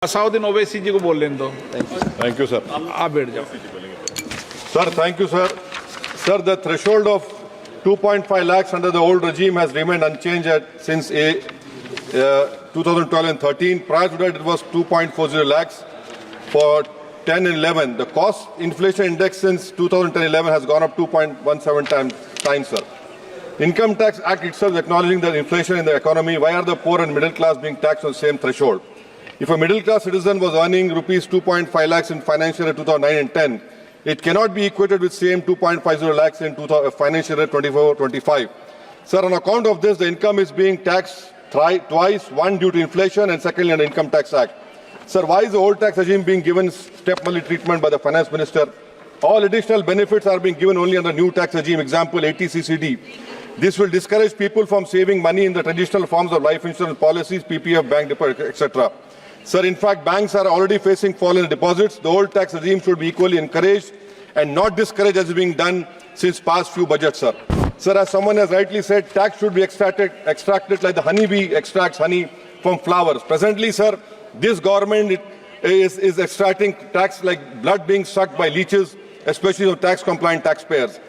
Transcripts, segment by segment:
असाउद्दीन ओवैसी जी को बोल लेने दो। Thank you, sir. आप बैठ जाओ। Sir, thank you, sir. Sir, the threshold of 2.5 lakhs under the old regime has remained unchanged since 2012 and 13. Prior to that, it was 2.40 lakhs for 10 and 11. The cost inflation index since 2010-11 has gone up 2.17 times, sir. Income Tax Act itself acknowledging the inflation in the economy. Why are the poor and middle class being taxed on the same threshold? If a middle class citizen was earning rupees 2.5 lakhs in financial year 2009 and 10, it cannot be equated with same 2.50 lakhs in financial year 24-25. Sir, on account of this, the income is being taxed twice, one due to inflation and secondly under Income Tax Act. Sir, why is the old tax regime being given step-money treatment by the Finance Minister? All additional benefits are being given only under new tax regime, example 80CCD. This will discourage people from saving money in the traditional forms of life insurance policies, PPF, bank deposit, etc. Sir, in fact, banks are already facing fall in deposits. The old tax regime should be equally encouraged and not discouraged as is being done since past few budgets, sir. Sir, as someone has rightly said, tax should be extracted like the honeybee extracts honey from flowers. Presently, sir, this government is extracting tax like blood being sucked by leeches, especially on tax-compliant taxpayers.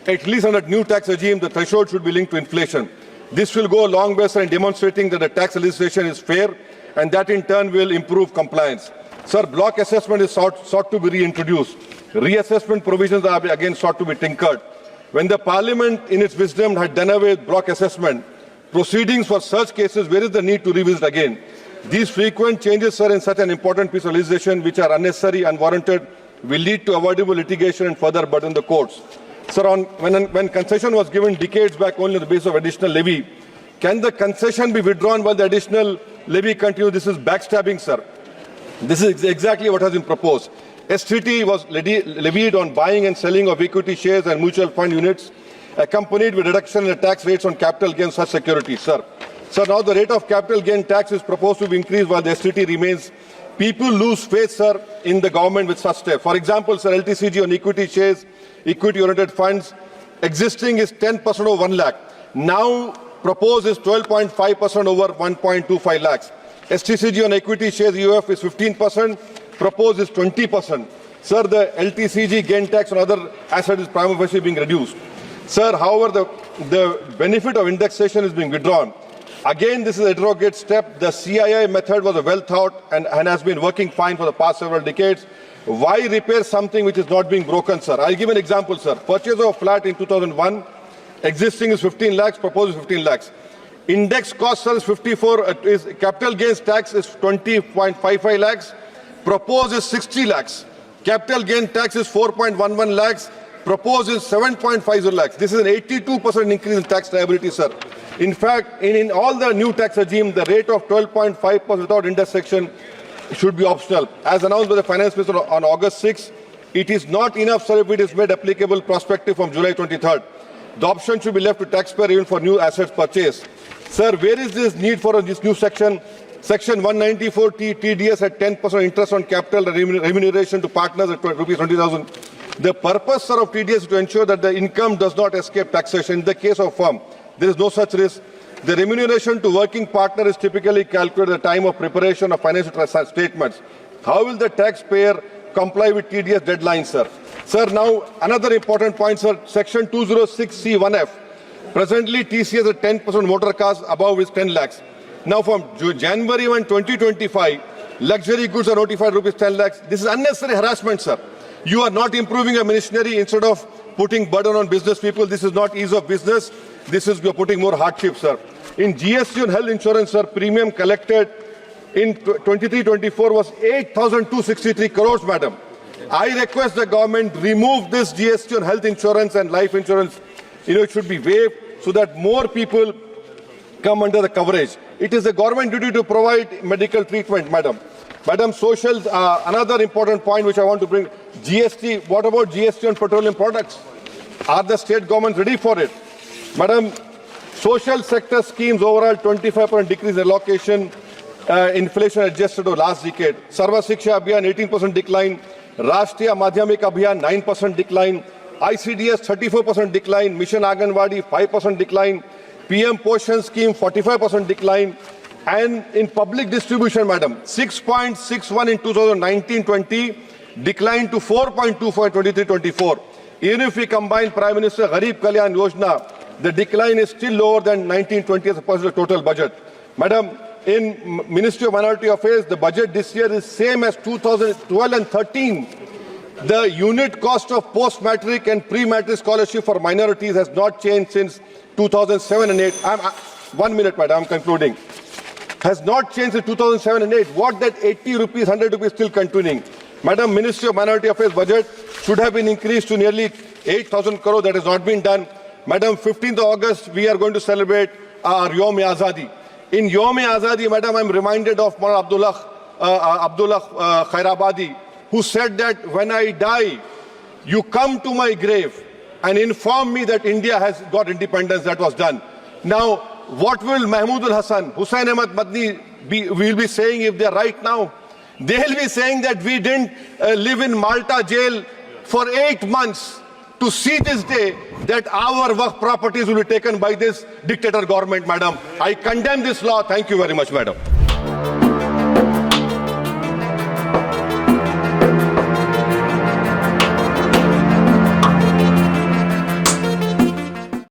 At least under new tax regime, the threshold should be linked to inflation. This will go a long way, sir, in demonstrating that the tax legislation is fair and that in turn will improve compliance. Sir, block assessment is sought to be reintroduced. Reassessment provisions are again sought to be tinkered. When the Parliament, in its wisdom, had done away with block assessment, proceedings for such cases, where is the need to revisit again? These frequent changes, sir, in such an important piece of legislation, which are unnecessary, unwarranted, will lead to avoidable litigation and further burden the courts. Sir, when concession was given decades back only on the basis of additional levy, can the concession be withdrawn while the additional levy continues? This is backstabbing, sir. This is exactly what has been proposed. STT was levied on buying and selling of equity shares and mutual fund units, accompanied with reduction in the tax rates on capital gains such securities, sir. Sir, now the rate of capital gain tax is proposed to be increased while the STT remains. People lose faith, sir, in the government with such steps. For example, sir, LTCG on equity shares, equity-oriented funds, existing is 10% over 1 lakh. Now proposed is 12.5% over 1.25 lakhs. STCG on equity shares UF is 15%, proposed is 20%. Sir, the LTCG gain tax on other assets is prima facie being reduced. Sir, however, the benefit of indexation is being withdrawn. Again, this is a derogate step. The CII method was well thought and has been working fine for the past several decades. Why repair something which is not being broken, sir? I'll give an example, sir. Purchase of a flat in 2001, existing is 15 lakhs, proposed is 15 lakhs. Index cost, sir, is 54, is capital gains tax is 20.55 lakhs, proposed is 60 lakhs. Capital gain tax is 4.11 lakhs, proposed is 7.50 lakhs. This is an 82% increase in tax liability, sir. In fact, in all the new tax regime, the rate of 12.5% without intersection should be optional. As announced by the Finance Minister on August 6, it is not enough, sir, if it is made applicable prospective from July 23rd. The option should be left to taxpayer even for new assets purchased. Sir, where is this need for this new section? Section 194 TDS at 10% interest on capital remuneration to partners at rupees 20,000. The purpose, sir, of TDS is to ensure that the income does not escape taxation. In the case of firm, there is no such risk. The remuneration to working partner is typically calculated at the time of preparation of financial statements. How will the taxpayer comply with TDS deadlines, sir? Sir, now another important point, sir. Section 206C1F. Presently, TCS at 10% motor cars above is 10 lakhs. Now, from January 1, 2025, luxury goods are notified rupees 10 lakhs. This is unnecessary harassment, sir. You are not improving your machinery instead of putting burden on business people. This is not ease of business. This is you're putting more hardship, sir. In GST on health insurance, sir, premium collected in 23-24 was 8,263 crores, madam. I request the government remove this GST on health insurance and life insurance. It should be waived so that more people come under the coverage. It is the government duty to provide medical treatment, madam. Madam, social, another important point which I want to bring, GST, what about GST on petroleum products? Are the state governments ready for it? Madam, social sector schemes overall 25% decrease in allocation, inflation adjusted to last decade. Sarva Shiksha Abhiyan 18% decline, Rashtriya Madhyamik Abhiyan 9% decline, ICDS 34% decline, Mission Anganwadi 5% decline, PM Poshan scheme 45% decline, And in public distribution, madam, 6.61 in 2019-20, declined to 4.24 in 23-24. Even if we combine Prime Minister Gharib Kalyan Yojana, the decline is still lower than 19-20 as opposed to the total budget. Madam, in Ministry of Minority Affairs, the budget this year is same as 2012 and 13. The unit cost of post-matric and pre-matric scholarship for minorities has not changed since 2007 and 8. 1 minute, madam, I'm concluding. Has not changed in 2007 and 8. What that 80 rupees, 100 rupees still continuing? Madam, Ministry of Minority Affairs budget should have been increased to nearly 8,000 crore. That has not been done. Madam, 15th August, we are going to celebrate our Yom-e-Azadi. In Yom-e-Azadi, madam, I'm reminded of Maulana Abdullah Khairabadi, who said that when I die, you come to my grave and inform me that India has got independence. That was done. Now, what will Mahmood al-Hasan, Hussain Ahmad Madni will be saying if they are right now? They'll be saying that we didn't live in Malta jail for 8 months to see this day that our Waqf properties will be taken by this dictator government, madam. I condemn this law. Thank you very much, madam.